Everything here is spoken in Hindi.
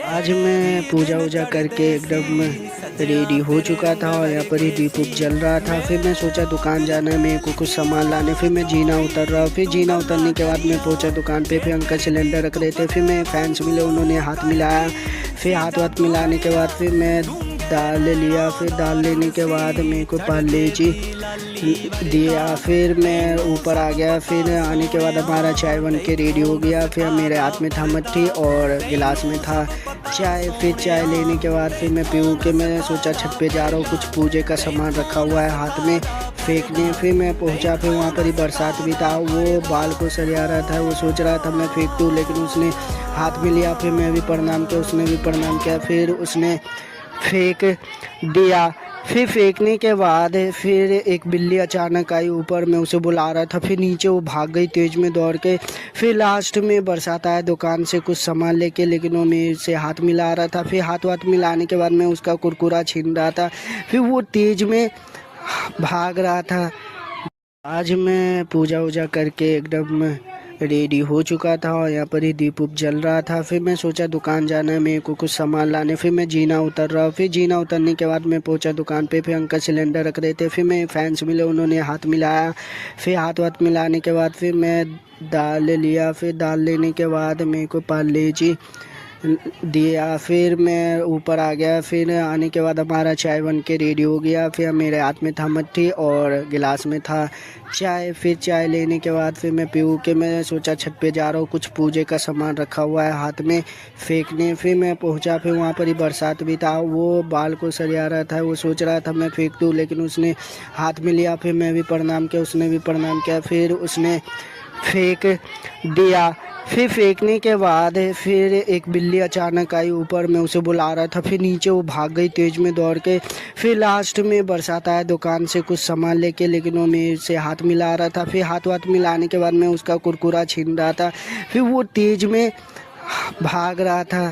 आज मैं पूजा वूजा करके एकदम रेडी हो चुका था और यहाँ पर ही दीप उप जल रहा था। फिर मैं सोचा दुकान जाना है मेरे को कुछ सामान लाने। फिर मैं जीना उतर रहा। फिर जीना उतरने के बाद मैं पहुँचा दुकान पे। फिर अंकल सिलेंडर रख रहे थे। फिर मैं फैंस मिले, उन्होंने हाथ मिलाया। फिर हाथ वाथ मिलाने के बाद फिर मैं दाल ले लिया। फिर दाल लेने के बाद मेरे को पार्ले जी दिया। फिर मैं ऊपर आ गया। फिर आने के बाद हमारा चाय बन के रेडी हो गया। फिर मेरे हाथ में था मट्ठी और गिलास में था चाय। फिर चाय लेने के बाद फिर मैं पीऊँ के मैं सोचा छत पे जा रहा हूँ, कुछ पूजे का सामान रखा हुआ है हाथ में फेंकने। फिर मैं पहुंचा। फिर वहाँ पर ही बरसात भी था, वो बाल को सरिया रहा था। वो सोच रहा था मैं फेंक दूँ, लेकिन उसने हाथ में लिया। फिर मैं भी प्रणाम किया, उसने भी प्रणाम किया। फिर उसने फेंक दिया। फिर फेंकने के बाद फिर एक बिल्ली अचानक आई ऊपर, मैं उसे बुला रहा था। फिर नीचे वो भाग गई तेज में दौड़ के। फिर लास्ट में बरसात आया दुकान से कुछ सामान लेके, लेकिन वो मेरे से हाथ मिला रहा था। फिर हाथ वाथ मिलाने के बाद मैं उसका कुरकुरा छीन रहा था। फिर वो तेज में भाग रहा था। आज मैं पूजा वूजा करके एकदम रेडी हो चुका था और यहाँ पर ही दीप उप जल रहा था। फिर मैं सोचा दुकान जाना है मेरे को कुछ सामान लाने। फिर मैं जीना उतर रहा। फिर जीना उतरने के बाद मैं पहुंचा दुकान पे। फिर अंकल सिलेंडर रख रहे थे। फिर मैं फैंस मिले, उन्होंने हाथ मिलाया। फिर हाथ वाथ मिलाने के बाद फिर मैं दाल ले लिया। फिर दाल लेने के बाद मेरे को पार्ले जी दिया। फिर मैं ऊपर आ गया। फिर आने के बाद हमारा चाय बन के रेडी हो गया। फिर मेरे हाथ में था मट्ठी और गिलास में था चाय। फिर चाय लेने के बाद फिर मैं पीऊँ के मैं सोचा छत पे जा रहा हूँ, कुछ पूजे का सामान रखा हुआ है हाथ में फेंकने। फिर मैं पहुँचा। फिर वहाँ पर ही बरसात भी था, वो बाल को सरिया रहा था। वो सोच रहा था मैं फेंक दूँ, लेकिन उसने हाथ में लिया। फिर मैं भी प्रणाम किया, उसने भी प्रणाम किया। फिर उसने फेंक दिया। फिर फेंकने के बाद फिर एक बिल्ली अचानक आई ऊपर, मैं उसे बुला रहा था। फिर नीचे वो भाग गई तेज में दौड़ के। फिर लास्ट में बरसात आया दुकान से कुछ सामान लेके, लेकिन वो मेरे से हाथ मिला रहा था। फिर हाथ वाथ मिलाने के बाद मैं उसका कुरकुरा छीन रहा था। फिर वो तेज में भाग रहा था।